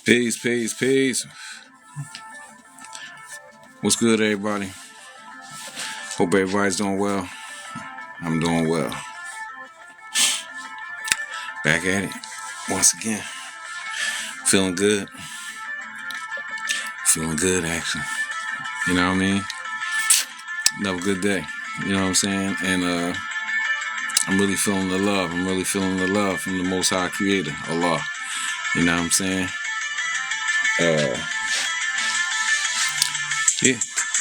Peace, peace, peace. What's good, everybody? Hope everybody's doing well. I'm doing well. Back at it once again. Feeling good. Feeling good, actually. You know what I mean? Another good day. You know what I'm saying? And I'm really feeling the love. I'm really feeling the love from the Most High Creator, Allah. You know what I'm saying? Yeah,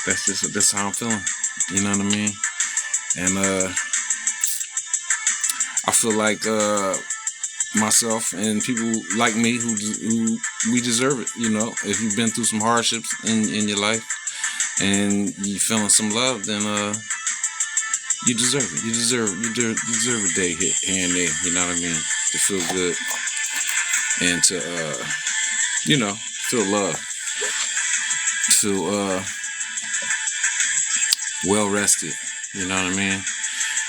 that's how I'm feeling. You know what I mean? And I feel like myself and people like me who we deserve it. You know, if you've been through some hardships in your life and you feeling some love, then you deserve it. You deserve a day here and there. You know what I mean? To feel good and to feel love, feel well rested. You know what I mean?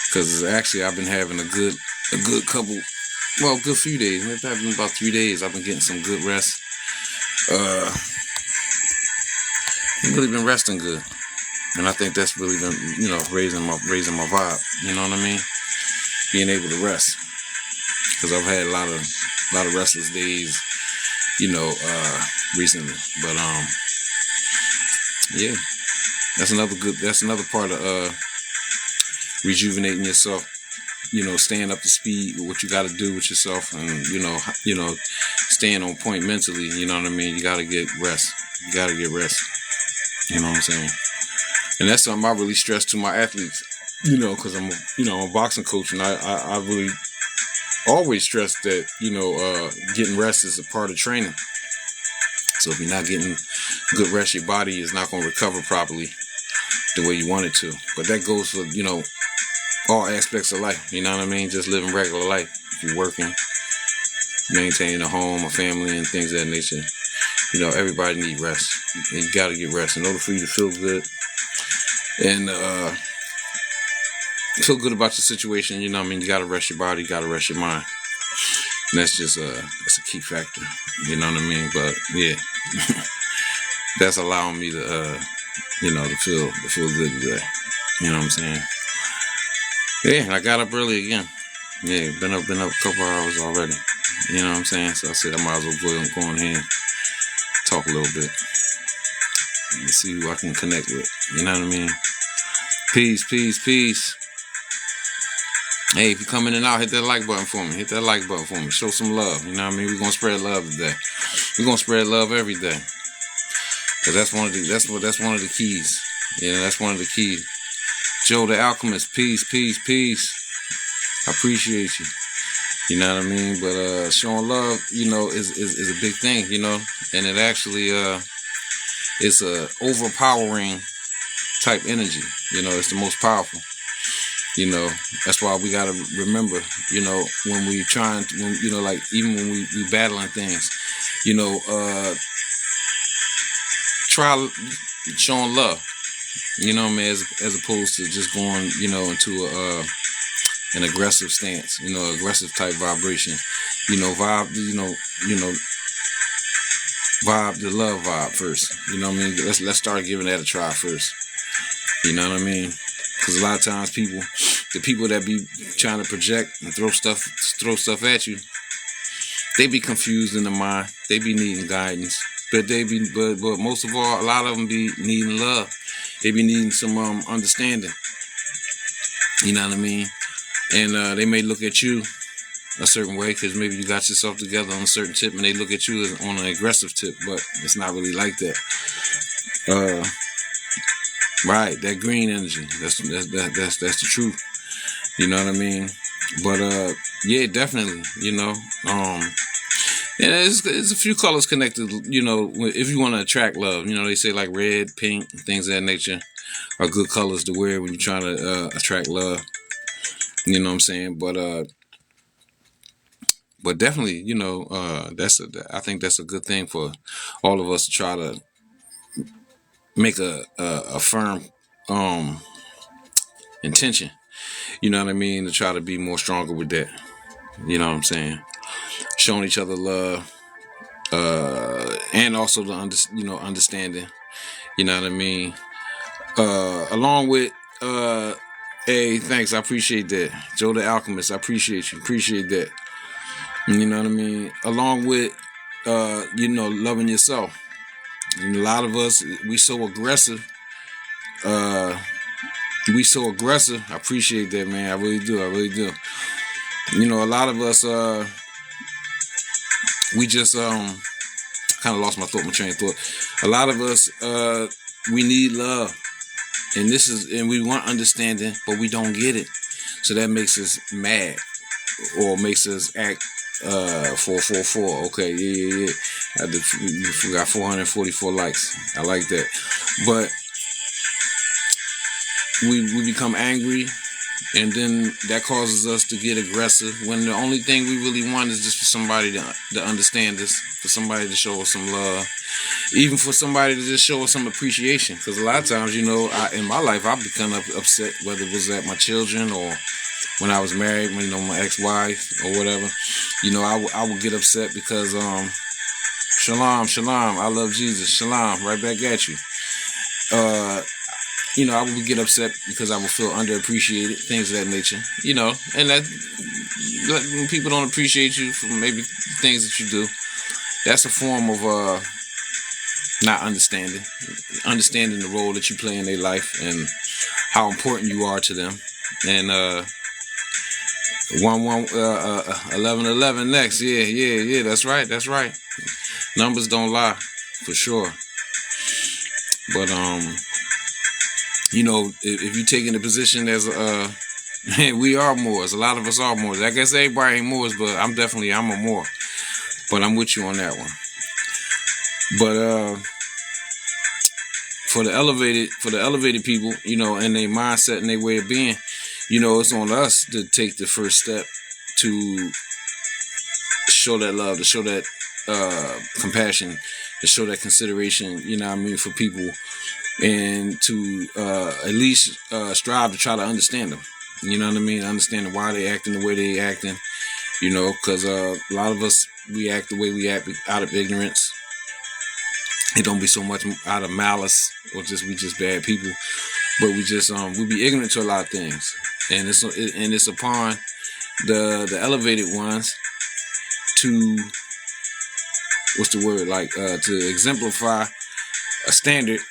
Because actually I've been having a good good few days. Maybe I've been about 3 days. I've been getting some good rest. I've really been resting good, and I think that's really been, raising my vibe. You know what I mean? Being able to rest, because I've had a lot of restless days, recently. But yeah, that's another part of rejuvenating yourself. Staying up to speed with what you got to do with yourself, and staying on point mentally. You know what I mean? You got to get rest. You got to get rest. You know what I'm saying? And that's something I really stress to my athletes. Because I'm a boxing coach, and I really always stress that getting rest is a part of training. So if you're not getting good rest, your body is not going to recover properly the way you want it to. But that goes for all aspects of life. You know what I mean? Just living regular life. If you're working, maintaining a home, a family, and things of that nature. Everybody needs rest. You got to get rest in order for you to feel good and feel good about your situation. You know what I mean? You got to rest your body. You got to rest your mind. And that's just that's a key factor. You know what I mean? But yeah, that's allowing me to to feel good today. You know what I'm saying? Yeah, and I got up early again. Yeah, been up a couple hours already. You know what I'm saying? So I said I might as well go in here and talk a little bit and see who I can connect with. You know what I mean? Peace, peace, peace. Hey, if you're coming in and out, hit that like button for me. Hit that like button for me. Show some love. You know what I mean? We're gonna spread love today. We're gonna spread love every day. Cause that's one of the keys. That's one of the keys. Joe the Alchemist, peace, peace, peace. I appreciate you. You know what I mean? But showing love, is a big thing, and it actually it's a overpowering type energy. It's the most powerful. That's why we gotta remember, when we trying to, like even when we battling things, try showing love. You know what I mean? As opposed to just going, into an aggressive stance, aggressive type vibration. Vibe, vibe the love vibe first. You know what I mean? Let's start giving that a try first. You know what I mean? Because a lot of times the people that be trying to project and throw stuff at you, they be confused in the mind. They be needing guidance, but most of all, a lot of them be needing love. They be needing some understanding. You know what I mean? And they may look at you a certain way because maybe you got yourself together on a certain tip, and they look at you as on an aggressive tip, but it's not really like that. Right, that green energy. That's the truth. You know what I mean? But yeah, definitely. And it's a few colors connected. If you want to attract love, they say like red, pink, things of that nature are good colors to wear when you're trying to attract love. You know what I'm saying? But definitely, I think that's a good thing for all of us to try to make a firm intention. You know what I mean? To try to be more stronger with that. You know what I'm saying? Showing each other love. and also the understanding. You know what I mean. Along with hey, thanks, I appreciate that. Joe the Alchemist, I appreciate you, appreciate that. You know what I mean. Along with loving yourself. And a lot of us, we so aggressive. Uh, we so aggressive. I appreciate that, man. I really do. I really do. A lot of us, we just kind of lost my train of thought. A lot of us, we need love, and we want understanding, but we don't get it. So that makes us mad, or makes us act 444. Okay, yeah. We got 444 likes. I like that. But we become angry, and then that causes us to get aggressive, when the only thing we really want is just for somebody to understand us, for somebody to show us some love, even for somebody to just show us some appreciation. Because a lot of times, in my life, I've become upset, whether it was at my children or when I was married, my ex-wife or whatever. I would get upset because shalom, I love Jesus, shalom, right back at you. I would get upset because I would feel underappreciated, things of that nature. And that when people don't appreciate you for maybe things that you do, that's a form of not understanding the role that you play in their life and how important you are to them. And 11 next, yeah, that's right. Numbers don't lie, for sure. But if you take in the position as we are Moors. A lot of us are Moors. I guess everybody ain't Moors, but I'm a Moor. But I'm with you on that one. But for the elevated people, and their mindset and their way of being, it's on us to take the first step to show that love, to show that compassion, to show that consideration, for people, and to at least strive to try to understand them. Understanding why they acting the way they acting. Because a lot of us, we act the way we act out of ignorance. It don't be so much out of malice or we just bad people, but we be ignorant to a lot of things, and it's upon the elevated ones to to exemplify a standard,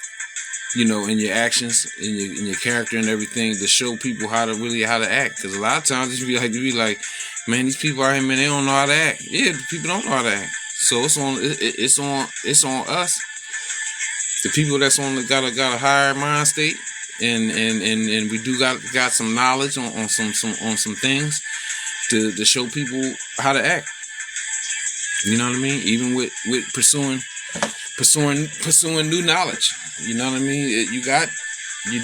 in your actions, in your character and everything, to show people how to act. Because a lot of times you be like, man, these people out here, man, they don't know how to act. Yeah, people don't know how to act. So it's on us, the people that's got a higher mind state, and we do got some knowledge on some things to show people how to act. You know what I mean? Even with pursuing new knowledge. You know what I mean? You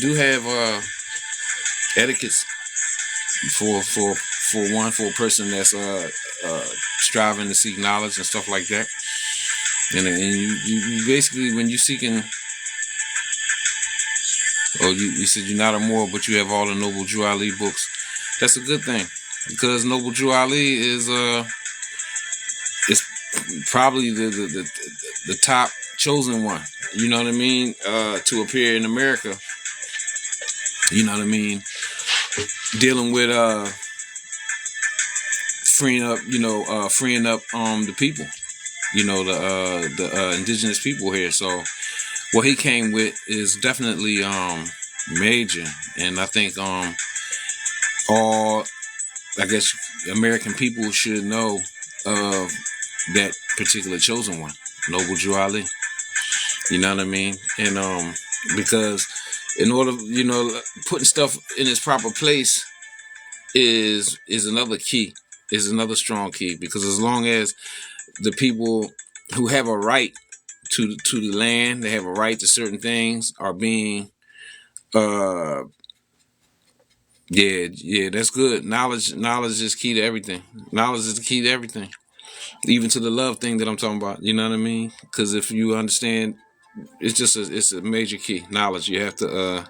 do have etiquettes for a person that's striving to seek knowledge and stuff like that. And you basically, when you seeking, you said you're not a Moor, but you have all the Noble Drew Ali books. That's a good thing, because Noble Drew Ali is probably the top chosen one. You know what I mean? To appear in America. You know what I mean? Dealing with freeing up the people. The indigenous people here. So what he came with is definitely major, and I think all, I guess, American people should know of that particular chosen one, Noble Drew Ali. You know what I mean? And because in order, putting stuff in its proper place is another key, is another strong key. Because as long as the people who have a right to the land, they have a right to certain things, are being that's good. Knowledge is key to everything. Knowledge is the key to everything, even to the love thing that I'm talking about. You know what I mean? Because if you understand, it's a major key. Knowledge. You have to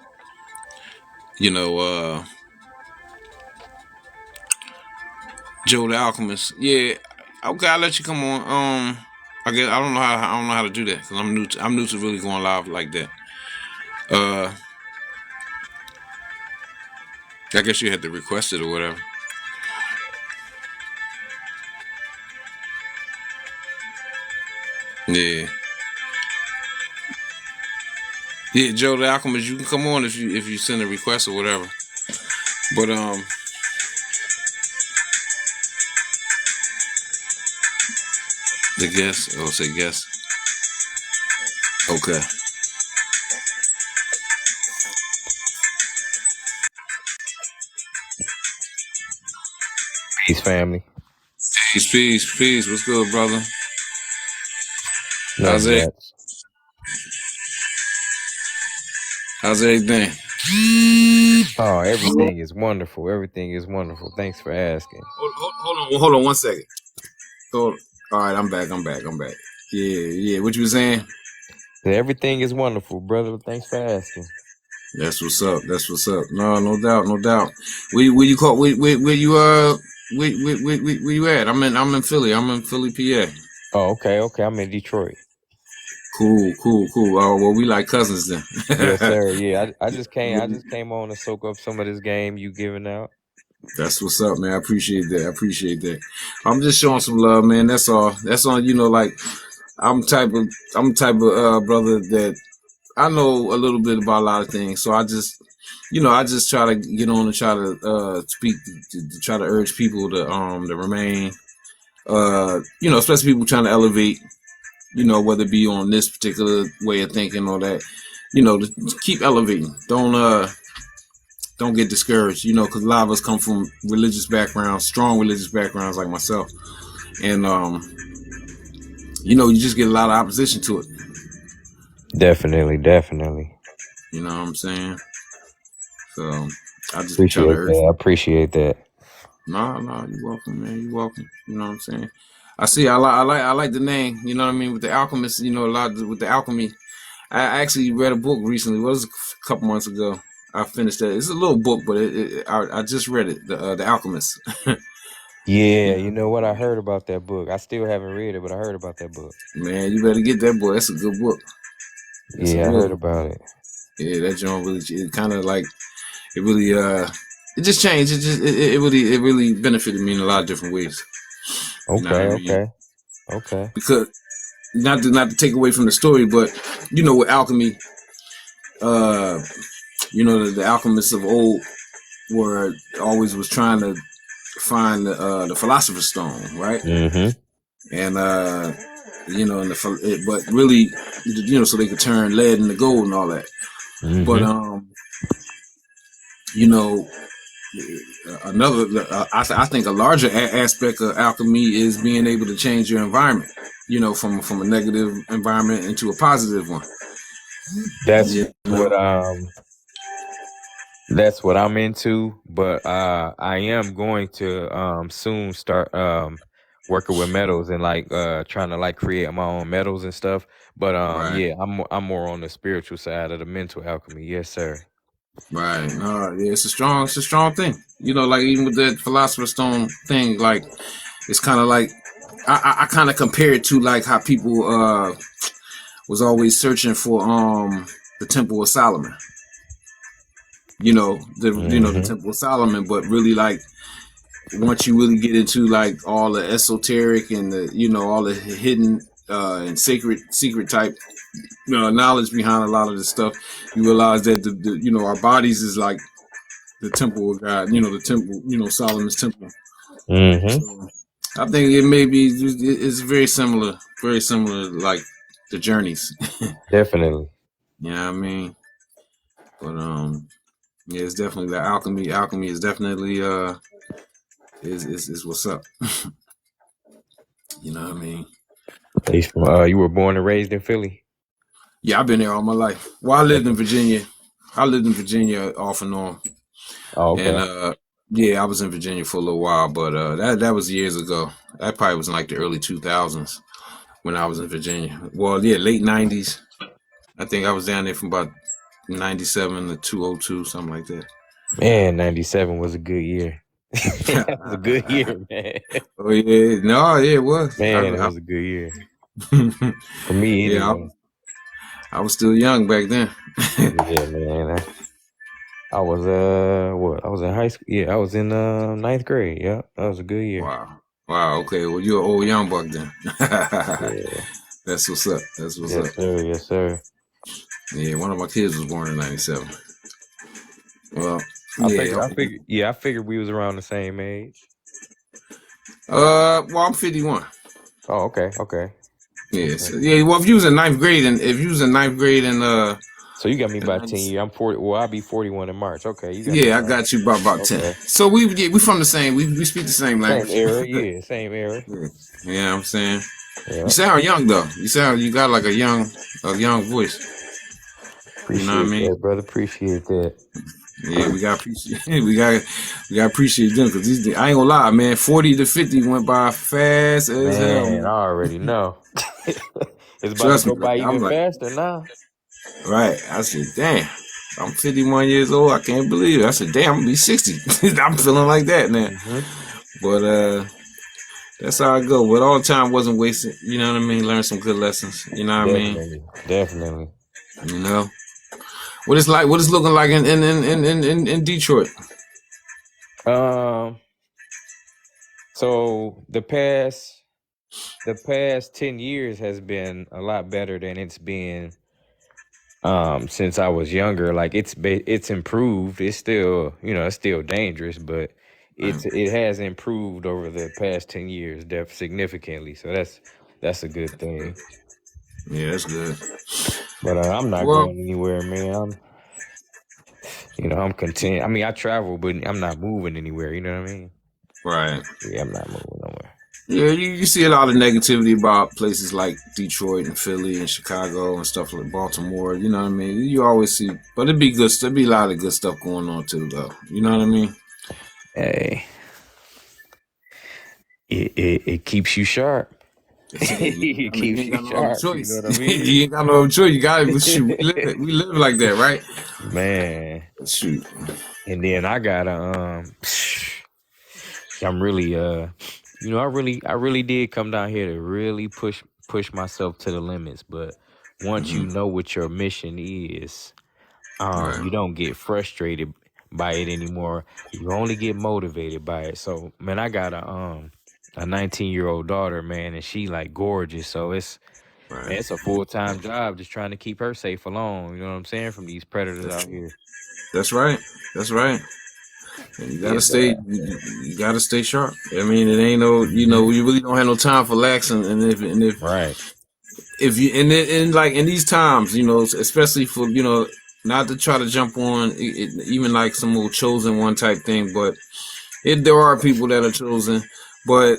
Joe the Alchemist. Yeah, okay, I'll let you come on. I guess I don't know how to do that because I'm new to really going live like that. Uh, I guess you had to request it or whatever. Yeah, yeah, Joe the Alchemist, you can come on if you send a request or whatever. But the guest, oh, say guest. Okay. Peace, family. Peace, peace, peace. What's good, brother? How's Nothing it? much. How's everything? Oh, everything is wonderful. Everything is wonderful. Thanks for asking. Hold on 1 second. All right, I'm back. Yeah. What you was saying? Everything is wonderful, brother. Thanks for asking. That's what's up. No, no doubt, no doubt. Where you call? Where you where you at? I'm in Philly. I'm in Philly, PA. Oh, okay. I'm in Detroit. Cool. Oh well, we like cousins then. Yes, sir. Yeah, I just came on to soak up some of this game you giving out. That's what's up, man. I appreciate that. I'm just showing some love, man. That's all. You know, like I'm type of brother that I know a little bit about a lot of things. So I just try to get on and try to speak to try to urge people to remain especially people trying to elevate, whether it be on this particular way of thinking or that, to keep elevating. Don't get discouraged, because a lot of us come from religious backgrounds, strong religious backgrounds like myself, and you just get a lot of opposition to it. Definitely. You know what I'm saying? So I just be trying to Appreciate urge. that. I appreciate that. No, you're welcome, man. You're welcome. You know what I'm saying? I like the name. You know what I mean? With the alchemist, a lot with the alchemy. I actually read a book recently. What was it, a couple months ago? I finished that. It's a little book, but I just read it. The Alchemist. Yeah, you know what? I heard about that book. I still haven't read it, but I heard about that book. Man, you better get that book. That's a good book. That's a Yeah, I real heard good. about it. Yeah, that joint really. It kind of like it really. It just changed. It really benefited me in a lot of different ways. You know what I mean? Okay. Because not to take away from the story, but with alchemy, uh, the alchemists of old were always was trying to find the philosopher's stone, right? Mm-hmm. And but really, so they could turn lead into gold and all that. Mm-hmm. But I think a larger aspect of alchemy is being able to change your environment, from a negative environment into a positive one. That's You know? what I'm into, but I am going to soon start working with metals and trying to create my own metals and stuff. But Right. yeah, I'm more on the spiritual side of the mental alchemy. Yes, sir. Right. Yeah, it's a strong thing. Like even with that philosopher's stone thing, like it's kind of like I kind of compare it to like how people was always searching for the Temple of Solomon. The Temple of Solomon, but really like once you really get into like all the esoteric and the all the hidden and secret type knowledge behind a lot of this stuff, you realize that our bodies is like the temple of God, the temple, Solomon's temple. Mm-hmm. So I think it may be it's very similar like the journeys. Definitely. You know what I mean? But yeah, it's definitely the alchemy. Alchemy is definitely is what's up. You know what I mean? You were born and raised in Philly? Yeah, I've been there all my life. Well, I lived in Virginia. Off and on. Oh, okay. And yeah, I was in Virginia for a little while, but that was years ago. That probably was in like the early 2000s when I was in Virginia. Well, yeah, late 90s. I think I was down there from about 97 to 202, something like that. Man, 97 was a good year. That was a good year, man. Oh yeah, no, yeah, it was. Man, it was a good year. For me, Yeah, anyway. I was still young back then. Yeah, man. I was what? I was in high school. Yeah, I was in ninth grade. Yeah, that was a good year. Wow. Wow. Okay. Well, you're an old young buck then. Yeah. That's what's up. That's what's up. Yes, sir. Yes, sir. Yeah, one of my kids was born in '97. Well, I yeah. figured. I figured. Yeah, I figured we was around the same age. Well, I'm 51. Oh, okay. Okay. Yes. Okay. Yeah. Well, if you was in ninth grade and if you was in ninth grade and So you got me in by 10 90 years. I'm 40. Well, I'll be 41 in March. Okay, you got me yeah, I by. got you by about 10. Okay. So we from the same. We speak the same Same language. era. Yeah, same era. Yeah. You know what I'm saying? You Yeah. sound young though. You got like a young voice. You know what I Appreciate mean? that, brother. Appreciate that. Yeah, we got appreciate we got appreciate them because I ain't gonna lie, man. 40 to 50 went by fast as hell, Man, I man. already know. It's about to Trust me, go by brother. I'm even like, faster now. right. I said, damn. I'm 51 years old. I can't believe it. I said, damn, I'm gonna be 60. I'm feeling like that now. Mm-hmm. But that's how I go. But all the time wasn't wasted. You know what I mean? Learn some good lessons. You know what I mean? Definitely. Definitely. You know what it's like. What it's looking like in Detroit. Um. So the past 10 years has been a lot better than it's been since I was younger. Like it's improved. It's still, it's still dangerous, but Right. it has improved over the past 10 years significantly. So that's a good thing. Yeah, that's good. But I'm not Well, going anywhere, man. I'm content. I mean, I travel, but I'm not moving anywhere. You know what I mean? right. Yeah, I'm not moving nowhere. Yeah, you see a lot of negativity about places like Detroit and Philly and Chicago and stuff like Baltimore. You know what I mean? You always see, but it'd be good. There'd be a lot of good stuff going on too, though. You know what I mean? Hey, it keeps you sharp. It I mean, you keeps ain't you got no other sharp. You know choice. what I mean? You ain't got no other choice. You got to shoot. We live like that, right? Man. Shoot. And then I gotta I'm really I really did come down here to really push myself to the limits. But once you Hmm. know what your mission is, Right. you don't get frustrated by it anymore. You only get motivated by it. So man, I got a 19-year-old daughter, man, and she like gorgeous. So Right. it's a full-time job just trying to keep her safe alone. You know what I'm saying? From these predators That's out here. that's right. That's right. And you gotta Yeah, stay. You gotta stay sharp. I mean, it ain't no. You know, you really don't have no time for lax. right. If you and like in these times, especially for not to try to jump on even like some old chosen one type thing, but there are people that are chosen, but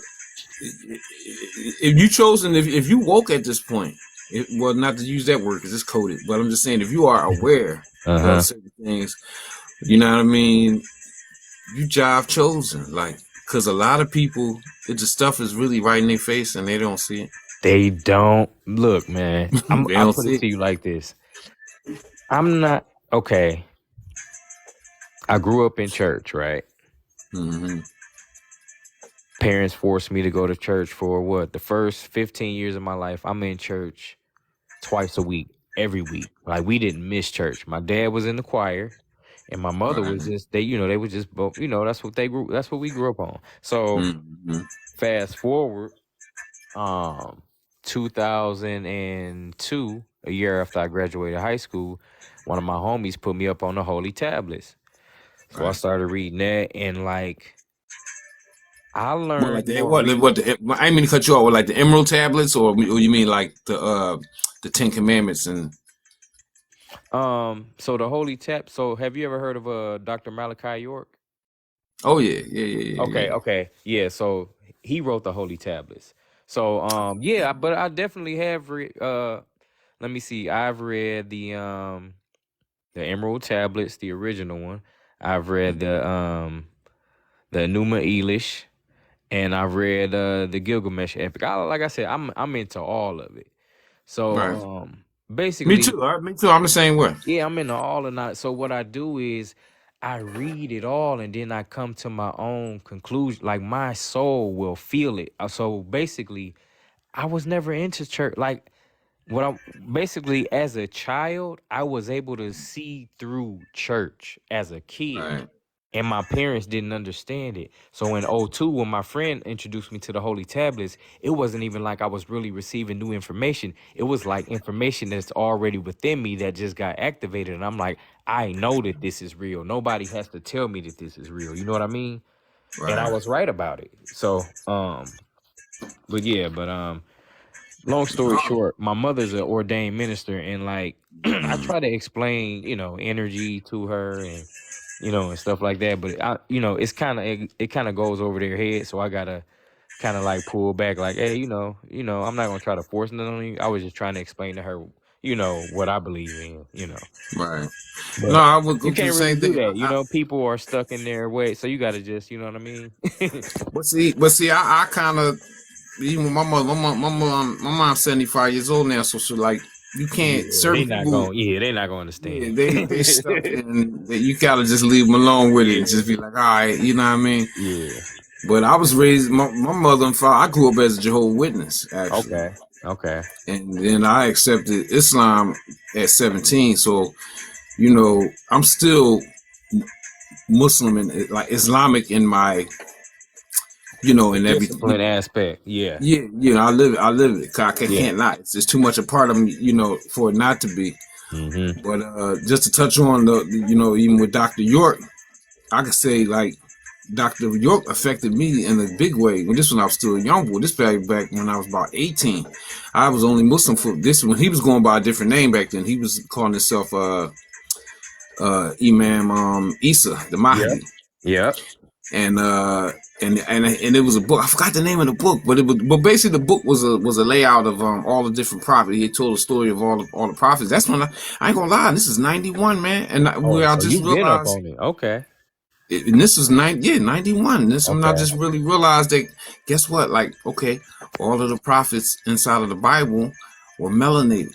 if you chosen, if you woke at this point, well, not to use that word because it's coded, but I'm just saying if you are aware of Uh-huh. certain things, you know what I mean. You jive chosen, like because a lot of people, the stuff is really right in their face and they don't see it. They don't look, man. They I'll don't put see it it. to you like this. I'm not okay. I grew up in church, right? Hmm. Parents forced me to go to church for what? The first 15 years of my life, I'm in church twice a week, every week. Like we didn't miss church. My dad was in the choir, and my mother Right. was just they were just both, that's what we grew up on. So Hmm. fast forward, um 2002, a year after I graduated high school, one of my homies put me up on the holy tablets. So I Right. started reading that, and like I What like learned the more. what the I didn't mean to cut you off. What like the Emerald tablets, or you mean like the Ten Commandments and So the holy tab. So have you ever heard of Dr. Malachi York? oh yeah, yeah, yeah, yeah, Okay, yeah. okay. Yeah, so he wrote the holy tablets. So yeah, but I definitely have let me see. I've read the Emerald tablets, the original one. I've read the Enuma Elish, and I've read the Gilgamesh epic. Like I said, I'm into all of it. So Right. Me basically, too. All right. Me too. I'm the same way. yeah, I'm into all of that. So what I do is I read it all and then I come to my own conclusion. Like my soul will feel it. So basically, I was never into church. Like what I'm basically as a child, I was able to see through church as a kid. Right. And my parents didn't understand it. So in '02, when my friend introduced me to the Holy Tablets, it wasn't even like I was really receiving new information. It was like information that's already within me that just got activated. And I'm like, I know that this is real. Nobody has to tell me that this is real. You know what I mean? And I Right. was right about it. So, but yeah, but long story short, my mother's an ordained minister, and like I try to explain, energy to her and and stuff like that. But it's it kind of goes over their head, so I gotta kind of like pull back, like, hey, I'm not gonna try to force nothing on you. I was just trying to explain to her, what I believe in, Right. No, But I would go you through the can't really same do thing. that, people are stuck in their way, so you gotta just, you know what I mean? But see, I kind of even my mother, my mom's 75 years old now, so she like you can't Yeah, certain people. they not gonna Yeah, understand. they stuck and you gotta just leave them alone with it and Yeah, just be like, all right, you know what I mean. yeah. But I was raised, my mother and father. I grew up as a Jehovah's Witness actually, Okay, okay. and then I accepted Islam at 17. So I'm still Muslim and like Islamic in my The in every. discipline aspect, yeah, Yeah, I live it. 'Cause I yeah. can't not. It's just too much a part of me, for it not to be. Mm-hmm. But just to touch on even with Dr. York, I could say like Dr. York affected me in a big way. When I was still a young boy. This back when I was about 18. I was only Muslim for this when he was going by a different name back then. He was calling himself Imam Isa, the Yep, Mahdi. yep. And it was a book. I forgot the name of the book, but basically the book was a layout of all the different prophets. He told a story of all the prophets. That's when I ain't gonna lie. This is 91, man, and Oh, where I so just you've been up realized, on it. Okay, and this was 91. This when I okay. just really realized that guess what? Like, okay, all of the prophets inside of the Bible were melanated.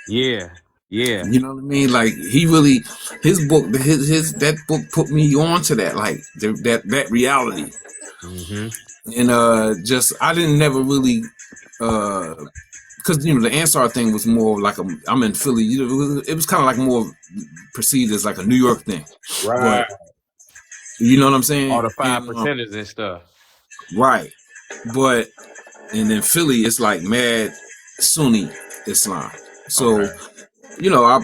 Yeah, yeah. You know what I mean? Like he really, his book, his that book put me on to that, like that reality. Mm-hmm. And just I didn't never really because the Ansar thing was more like I'm in Philly. It was kind of like more perceived as like a New York thing, Right. but you know what I'm All saying? the five And percenters and stuff. right, but and then Philly, it's like mad Sunni Islam. So Okay. I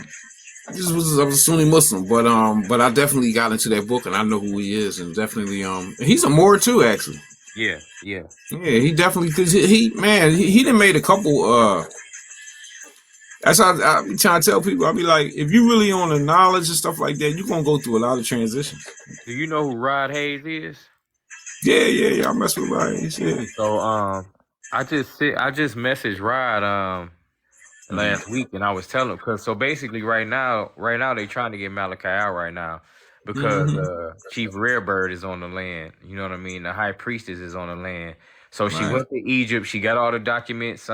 was a Sunni Muslim, but I definitely got into that book and I know who he is, and definitely he's a Moor too actually. Yeah, yeah. Yeah, he definitely because he done made a couple. That's how I be trying to tell people. I be like, if you really on the knowledge and stuff like that, you gonna go through a lot of transitions. Do you know who Rod Hayes is? Yeah. I mess with Ryan. Yeah. So I just messaged Rod last week, and I was telling him because so basically right now they trying to get Malachi out right now because Mm-hmm. Chief Rarebird is on the land. You know what I mean? The high priestess is on the land. So she Right. went to Egypt. She got all the documents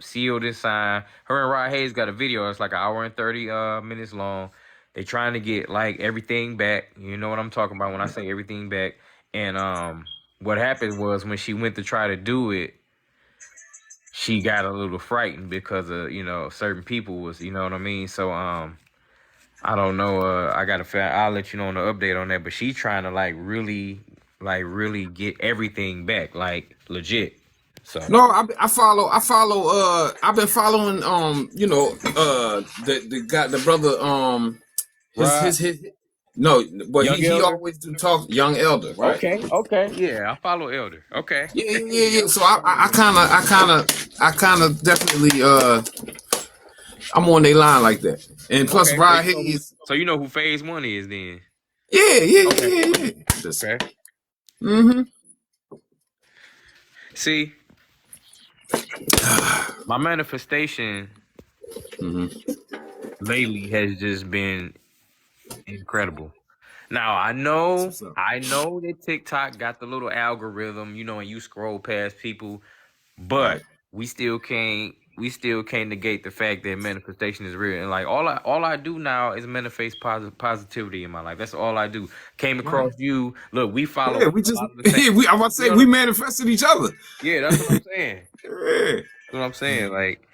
sealed and signed. Her and Rod Hayes got a video. It's like an hour and 30 minutes long. They trying to get like everything back. You know what I'm talking about when I say everything back. And what happened was when she went to try to do it, she got a little frightened because of certain people was you know what I mean. So I don't know. I gotta. I'll let you know on the update on that. But she trying to really get everything back, like legit. So No, I follow. I've been following. The guy, the brother. Rod, His. No, but Young he Elder. always do talk young elder, right? Okay, yeah, I follow Elder. Okay, Yeah. So I kind of definitely I'm on their line like that. And plus, okay. So Rod you know who? Hayes. So you know who Phase One is then? Okay, Yeah. okay. Mm-hmm. See, my manifestation Mm-hmm. lately has just been incredible. Now That's what's up. I know that TikTok got the little algorithm, and you scroll past people, Right. but we still can't. we still can't negate the fact that manifestation is real. And like all I do now is manifest positivity in my life. That's all I do. Came Right. across you. Look, we follow Yeah, we a just lot of the same. I'm about to say You know we what I mean? manifested each other. Yeah, that's what I'm saying. Yeah, That's what I'm saying. Like,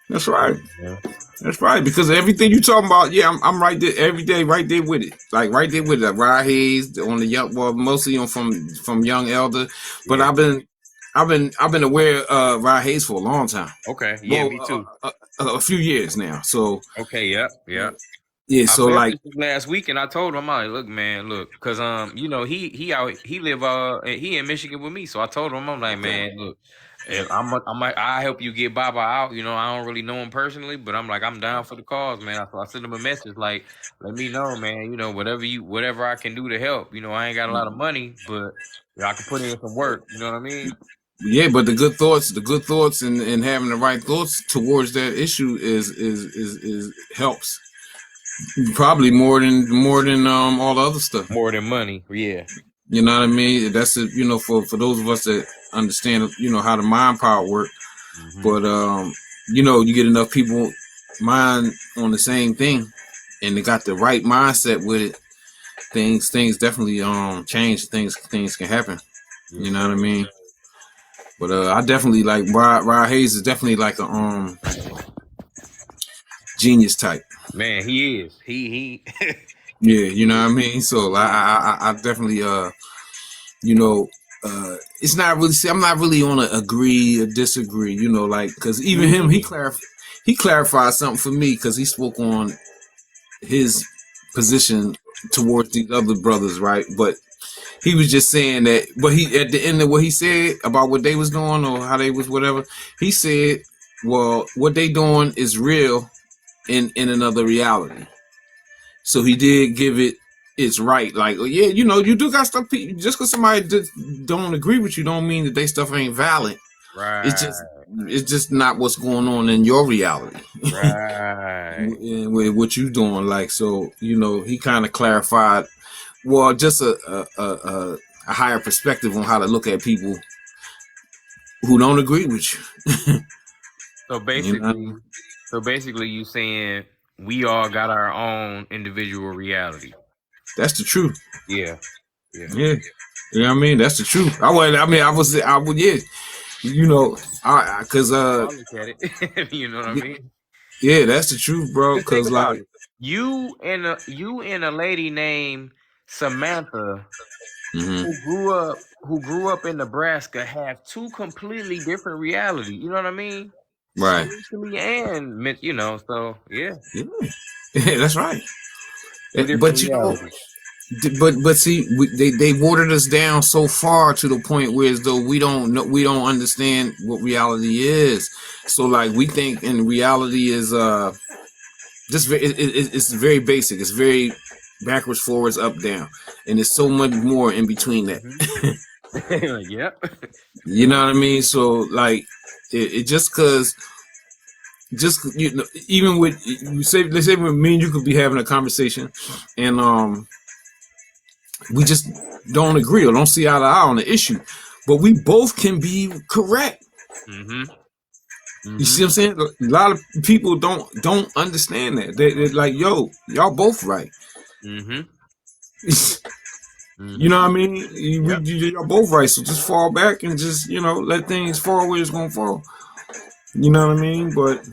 that's right. yeah. That's right. Because everything you talking about, yeah, I'm right there every day, right there with it. Like right there with it. Like Rod Hayes on the young, well, mostly on from Young Elder, but Yeah. I've been aware of Rod Hayes for a long time. Okay. Yeah, Well, me too. a few years now. So Okay. Yep. Yeah. yeah, I so like messaged him last week and I told him, I'm like, look, man, look, cause you know, he live he in Michigan with me, so I told him, I'm like, okay, man, look, if I help you get Baba out. You know, I don't really know him personally, but I'm like, I'm down for the cause, man. So I sent him a message like, let me know, man. You know, whatever I can do to help. You know, I ain't got a lot of money, but you know, I can put in some work. You know what I mean? yeah, but the good thoughts and having the right thoughts towards that issue is helps probably more than all the other stuff. More than money, yeah. You know what I mean? That's it. You know, for those of us that understand, you know, how the mind power work. Hmm. But you know, you get enough people mind on the same thing, and they got the right mindset with it. Things definitely change. Things can happen. Yes, You know what I sir. mean? But I definitely like Rod Hayes is definitely like a genius type. Man, he is. He Yeah, you know he what I mean. So is. I definitely you know it's not really. See, I'm not really on a agree or disagree. You know, like because even him he clarified something for me because he spoke on his position towards these other brothers, right? But he was just saying that. But he at the end of what he said about what they was doing or how they was whatever, he said, "Well, what they doing is real in another reality." So he did give it its right. Like, oh, yeah, you know, you do got stuff. Just because somebody don't agree with you, don't mean that they stuff ain't valid. It's Right. just it's just not what's going on in your reality Right. with what you doing. Like, so you know, he kind of clarified. Well, just a higher perspective on how to look at people who don't agree with you. So You know, basically, you saying we all got our own individual reality. that's the truth. Yeah. Yeah. Yeah, you know what I mean. That's the truth. I would. Yeah, you know, cause I look at it. You know what I mean? yeah, that's the truth, bro. Just think Cause about like, it. You and a lady named Samantha hmm who grew up in Nebraska have two completely different reality. You know what I mean? right, Spiritually and you know, so yeah, yeah, yeah, that's right. two different But you know, realities. but see, they watered us down so far to the point where as though we don't know, we don't understand what reality is. So like, we think in reality is just it's very basic. It's very backwards, forwards, up, down, and there's so much more in between that. Hmm. Yep. You know what I mean? So like, it just cause just you know, even with you say, let's say with me and you could be having a conversation, and we just don't agree or don't see eye to eye on the issue, but we both can be correct. Hmm. You Hmm. see what I'm saying? A lot of people don't understand that. They're like, yo, y'all both right. Hmm. You know Hmm. what I mean? Yep. You're both right. So just fall back and just, you know, let things fall where it's gonna fall. You know what I mean? But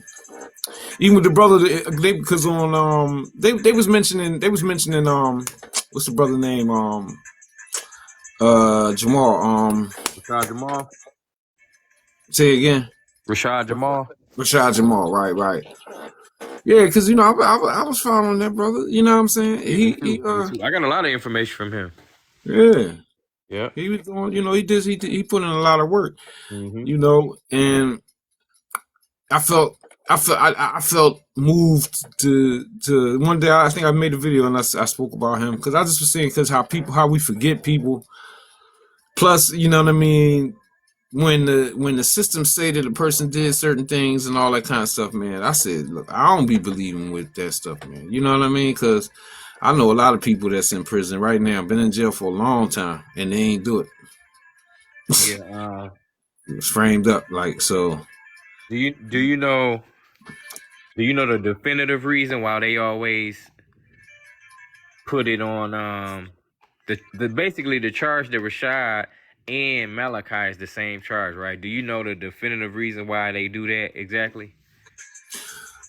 even with the brother, because on they was mentioning what's the brother name Jamal Rashad Jamal. say it again. Rashad Jamal. Rashad Jamal, right. Yeah, because you know I was following that brother. You know what I'm saying? Yeah, me too. Me too. I got a lot of information from him. Yeah, Yep. he was doing. You know, he put in a lot of work. Hmm. You know, and I felt I felt moved to one day. I think I made a video and I spoke about him because I just was saying because how we forget people. Plus, you know what I mean. When the system say that a person did certain things and all that kind of stuff, man, I said, look, I don't be believing with that stuff, man. You know what I mean? Because I know a lot of people that's in prison right now, been in jail for a long time, and they ain't do it. Yeah. It was framed up, like so. Do you know the definitive reason why they always put it on the basically the charge that Rashad and Malachi is the same charge, right? Do you know the definitive reason why they do that exactly?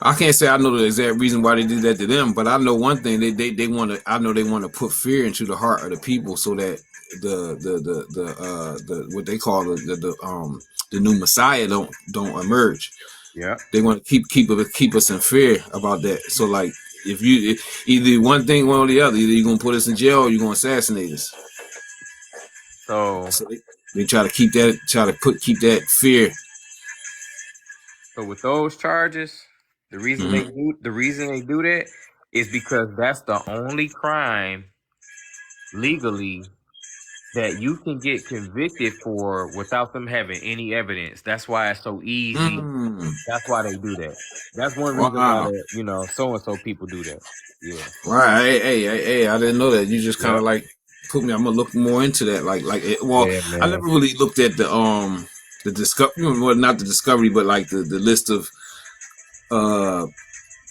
I can't say I know the exact reason why they did that to them, but I know one thing: they want to. I know they want to put fear into the heart of the people so that the what they call the new Messiah don't emerge. Yeah. They want to keep us in fear about that. So like, if either one thing, one or the other, either you're gonna put us in jail or you're gonna assassinate us. So So they try to keep that fear. So with those charges, the reason they do that is because that's the only crime legally that you can get convicted for without them having any evidence. That's why it's so easy. Mm. That's why they do that. That's one reason Wow. why so and so people do that. Yeah. Right. Hey, I didn't know that. You just kind of like put me. I'm gonna look more into that. Yeah, I never really looked at the discovery, well, not the discovery, but like the list of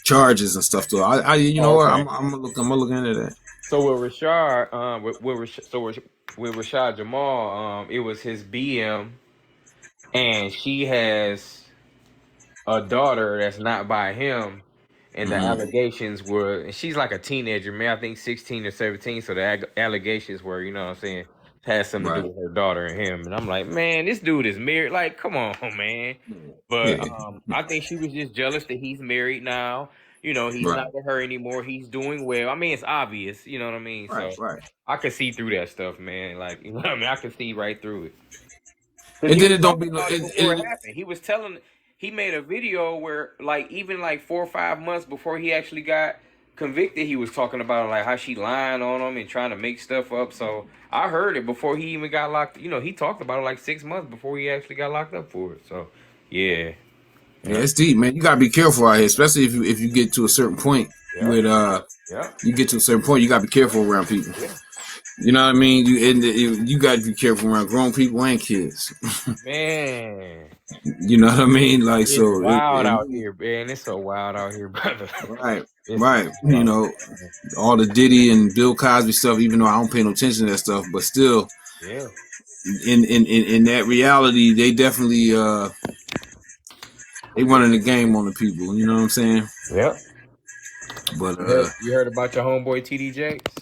charges and stuff. Though you know what, Okay. I'm gonna look into that. So with Rashad, with Rashad Jamal, it was his BM, and she has a daughter that's not by him, and the allegations were, and she's like a teenager, man, I think 16 or 17. So the allegations were, you know what I'm saying, has something to do Right. with her daughter and him. And I'm like, man, this dude is married. Like, come on, man. But Yeah. I think she was just jealous that he's married now. You know, he's Right. not with her anymore. He's doing well. I mean, it's obvious. You know what I mean? Right. So Right. I can see through that stuff, man. Like, you know what I mean? I can see right through it. And then it don't be no. Before it happened, he made a video where, like, even like 4 or 5 months before he actually got convicted, he was talking about like how she lying on him and trying to make stuff up. So I heard it before he even got locked. You know, he talked about it like 6 months before he actually got locked up for it. So yeah. Yeah, it's deep, man. You gotta be careful out here, especially if you get to a certain point with you get to a certain point, you gotta be careful around people. Yeah. You know what I mean? You gotta be careful around grown people and kids. Man. You know what I mean? Like, It's so wild out here, man. It's so wild out here, brother. right. You know, all the Diddy and Bill Cosby stuff, even though I don't pay no attention to that stuff, but still, Yeah. in that reality, they definitely they running the game on the people. You know what I'm saying? Yep. But You heard about your homeboy TD Jakes?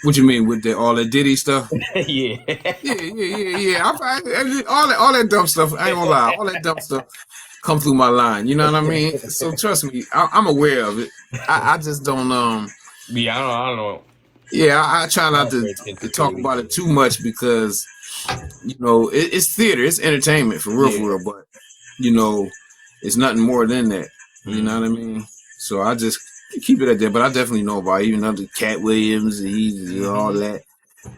what you mean with all that Diddy stuff? Yeah. Yeah. All that dumb stuff. I ain't gonna lie. All that dumb stuff come through my line. You know what I mean? So trust me, I'm aware of it. I just don't. Yeah, I don't know. Yeah, I try not to talk about it too much because you know it's theater, it's entertainment for real. But you know, it's nothing more than that. You know what I mean? So I just keep it at that. But I definitely know about it, even under Cat Williams and all that.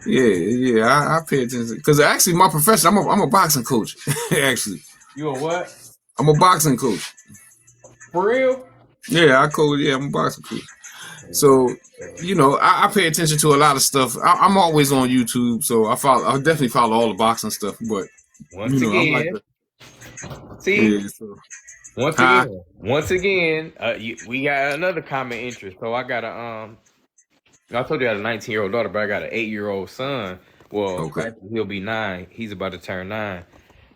Yeah. I pay attention because actually my profession, I'm a boxing coach. Actually, You a what? I'm a boxing coach. For real? Yeah, I coach. Yeah, I'm a boxing coach. So you know, I pay attention to a lot of stuff. I'm always on YouTube, so I definitely follow all the boxing stuff. But Once you know, again, I'm like see. yeah, so. Once again, we got another common interest. So I got I told you I had a 19-year-old daughter, but I got an 8-year-old son. Well, actually, he'll be 9. He's about to turn 9,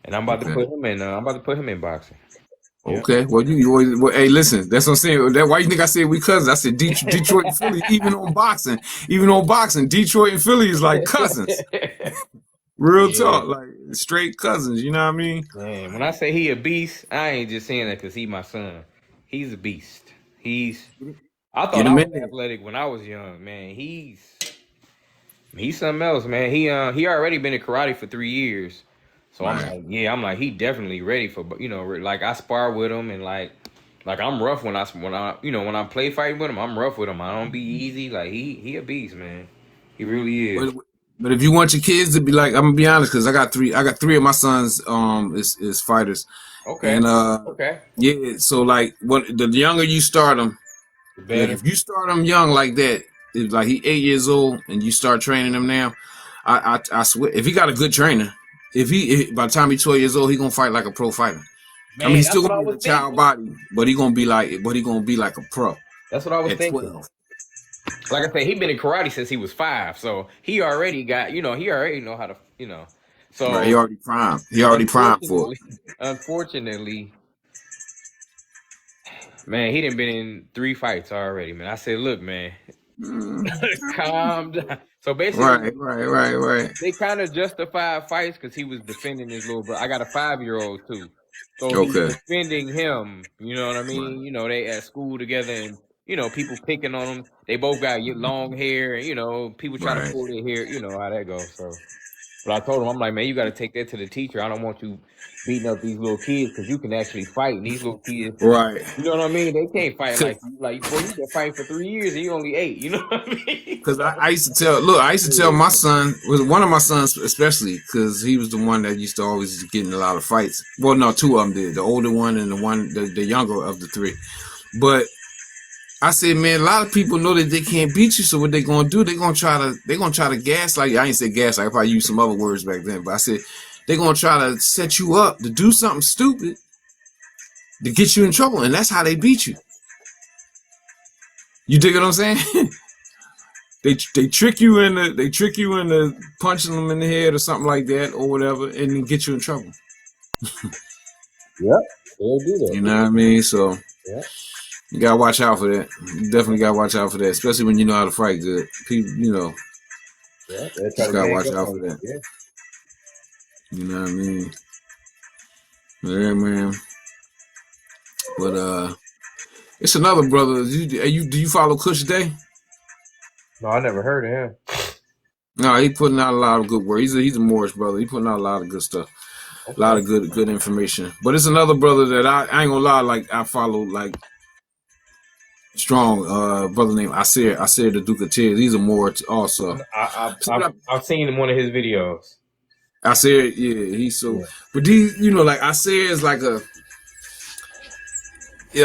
and I'm about to put him in. I'm about to put him in boxing. Okay, well, hey, listen, that's what I'm saying. Why you think I said we cousins? I said Detroit and Philly, even on boxing, Detroit and Philly is like cousins. Real talk, like straight cousins. You know what I mean? Man, when I say he a beast, I ain't just saying that because he my son. He's a beast. I thought I was athletic when I was young, man. He's something else, man. He already been in karate for 3 years. So I'm like, he definitely ready for, you know, like I spar with him and like I'm rough when I play fighting with him. I'm rough with him. I don't be easy. Like he a beast, man. He really is. But if you want your kids to be like, I'm gonna be honest, because I got three of my sons is fighters. Okay. And okay. Yeah. So like, the younger you start them, like if you start them young like that, if like he 8 years old and you start training him now, I swear, if he got a good trainer, if by the time he's 12 years old, he gonna fight like a pro fighter. I mean, Man, he's that's still what gonna I be in was a child thinking. body, but he gonna be like a pro That's what I was at thinking. 12. Like I said, he been in karate since he was 5, so he already got, he already know how to, Right, he So already primed. He already primed for it. unfortunately, man, he done been in 3 fights already, man. I said, look, man, Mm, calm down. So basically, right. they kind of justified fights because he was defending his little brother. I got a 5-year-old too, so he's Okay. defending him. You know what I Right. mean? They at school together, and people picking on them. They both got long hair, and people try to Right. pull their hair. You know how that goes. So, but I told him, I'm like, man, you got to take that to the teacher. I don't want you beating up these little kids because you can actually fight, and these little kids. Right. You know what I mean? They can't fight like you. Like, boy, you been fighting for 3 years and you only 8. You know what I mean? Because I used to tell my son, was one of my sons especially, because he was the one that used to always get in a lot of fights. Well, no, 2 of them did, the older one and the younger of the 3. But I said, man, a lot of people know that they can't beat you, so what they gonna do? They're gonna try to gaslight you. I ain't say gaslight, I probably used some other words back then, but I said they're gonna try to set you up to do something stupid to get you in trouble, and that's how they beat you. You dig what I'm saying? They trick you into punching them in the head or something like that or whatever, and then get you in trouble. Yep, they'll do that. You know what I mean? So Yeah. you gotta watch out for that. You definitely gotta watch out for that, especially when you know how to fight good. People, Yeah, just gotta watch out for that. Yeah. You know what I mean? Yeah, man. But it's another brother. Do you follow Kush Day? No, I never heard of him. No, he putting out a lot of good work. He's a Morris brother. He putting out a lot of good stuff, Okay. a lot of good information. But it's another brother that I ain't gonna lie, like I follow like strong. Brother named Asir the Duke of Tears. He's a Morris also. I've seen in one of his videos. Asir, yeah, he's so. Yeah. But these, like Asir is like a. He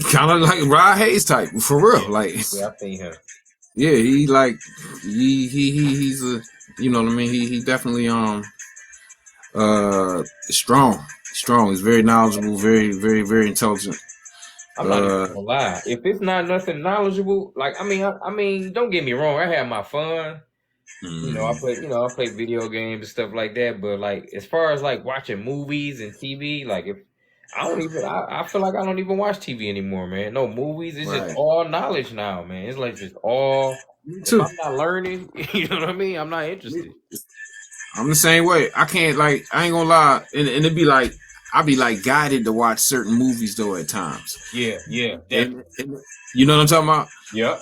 kind of like Rod Hayes type for real, like. Yeah, I've seen him. Yeah, he like he's a, you know what I mean. He definitely strong. He's very knowledgeable, very intelligent. I'm not even gonna lie. If it's not nothing knowledgeable, like I mean, don't get me wrong. I have my fun. I play video games and stuff like that. But like, as far as like watching movies and TV, like if I feel like I don't even watch TV anymore, man. No movies. It's just all knowledge now, man. It's like just all. If I'm not learning, you know what I mean? I'm not interested. I'm the same way. I can't I ain't gonna lie, and it'd be like I'll be like guided to watch certain movies though at times. Yeah. And you know what I'm talking about? Yep.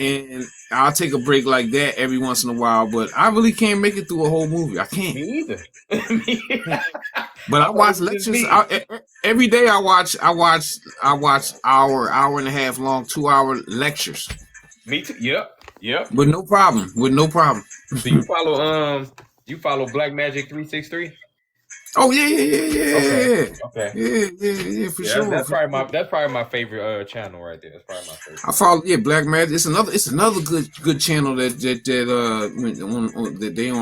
And I'll take a break like that every once in a while, but I really can't make it through a whole movie. I can't. Me either. But I watch lectures every day. I watch hour and a half long 2-hour lectures. Me too. Yep. With no problem. So you follow Black Magic 363? Oh yeah. Okay. Yeah, for sure. That's probably my favorite channel right there. That's probably my favorite. I follow Black Magic. It's another good channel that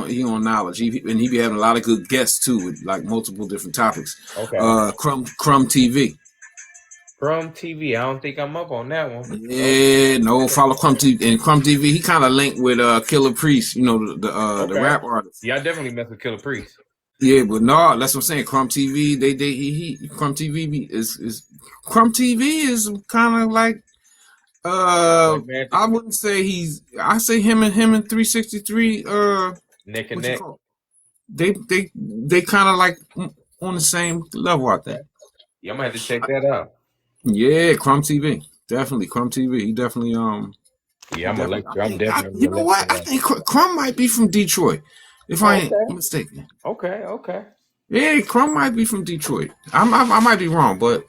he on knowledge. He be having a lot of good guests too with like multiple different topics. Okay. Crumb TV. Crumb TV. I don't think I'm up on that one. Yeah, no, follow Crumb TV. And Crumb TV, he kind of linked with Killer Priest, the rap artist. Yeah, I definitely mess with Killer Priest. Yeah, but no, that's what I'm saying. Crumb TV, Crumb TV Crumb TV is kind of like I wouldn't say I say him and 363 neck and neck. They kind of like on the same level, I think. Yeah, I'm gonna have to check that out. Yeah, Crumb TV. Definitely Crumb TV. He definitely yeah, I'm definitely. You know what? I think Crumb might be from Detroit. If I ain't mistaken. Okay. Yeah, Crumb might be from Detroit. I might be wrong, but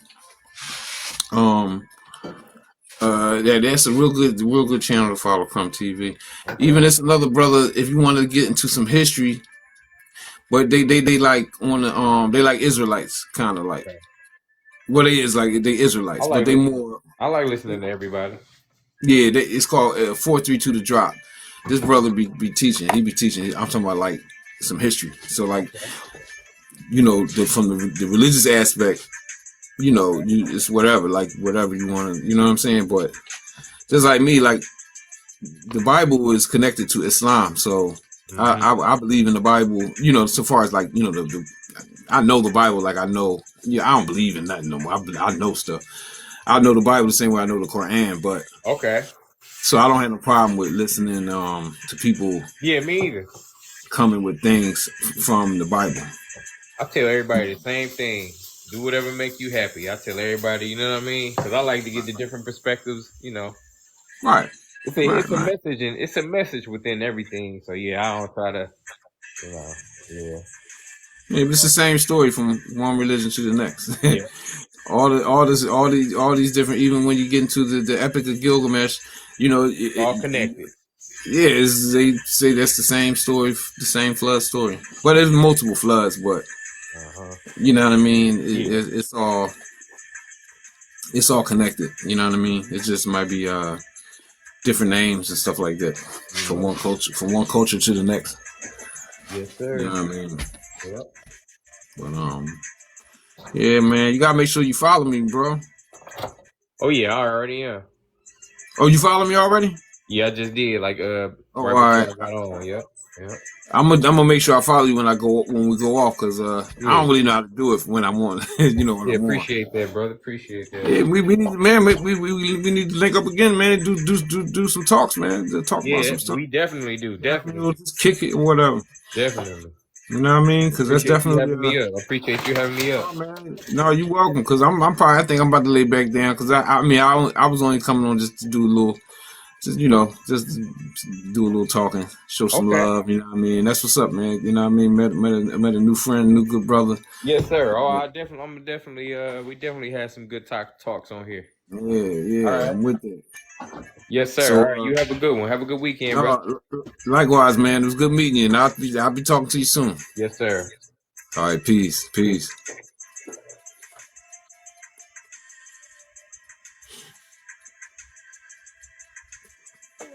that's a real good channel to follow, Crumb TV. Even it's another brother if you want to get into some history, but they like on the they like Israelites, kind of like. Well, they is like they Israelites, but they more. I like listening to everybody. Yeah, it's called 432 The Drop. This brother be teaching. He be teaching. I'm talking about like some history. So like you know, from the religious aspect, you know, it's whatever, like whatever you want to, you know what I'm saying? But just like me, like the Bible is connected to Islam, so Hmm. I believe in the Bible, you know, so far as like, you know, I know the Bible, like I know, yeah, I don't believe in nothing no more. I know stuff. I know the Bible the same way I know the Quran, but Okay. so I don't have no problem with listening to people Yeah, me either. coming with things from the Bible. I tell everybody the same thing. Do whatever make you happy. I tell everybody, you know what I mean? Because I like to get the different perspectives. You know, Right, right, it's a right. message and it's a message within everything. So yeah, I don't try to, you know, yeah, Yeah, but it's the same story from one religion to the next. yeah, all these different. Even when you get into the Epic of Gilgamesh, you know, all connected. yeah, they say that's the same story, the same flood story. But there's multiple floods, but Uh huh. you know what I mean. Yeah. It's all connected. You know what I mean. It just might be different names and stuff like that Mm-hmm. from one culture to the next. Yes, You know sir. what I mean. Yep. But yeah, man, you gotta make sure you follow me, bro. Oh yeah, I already am. Oh, you follow me already? Yeah, I just did like Oh, right all right. before I got on. Yep. Yep. I'm gonna make sure I follow you when we go off, cause I Yeah. don't really know how to do it when I'm on. You know, when Yeah, I'm on. appreciate that, brother. Appreciate that. Yeah, we need, man, we need to link up again, man. Do some talks, man. To talk about Yeah, some stuff. we definitely do. You know what I mean? Definitely. We'll just kick it or whatever. Definitely. You know what I mean? Cause that's Appreciate you definitely. having me up. Appreciate you having me up. Oh, man. No, you welcome. Cause I'm probably. I think I'm about to lay back down. Cause I mean, I was only coming on just to do a little. Just just do a little talking, show some Okay. love. You know what I mean? That's what's up, man. You know what I mean? Met a new friend, new good brother. Yes, sir. Oh, Yeah, I'm definitely. We definitely had some good talks on here. All yeah, right. I'm with it. Yes, sir. So, All right. You have a good one. Have a good weekend, brother. likewise, man. It was good meeting you, and I'll be talking to you soon. Yes, sir. All right, peace.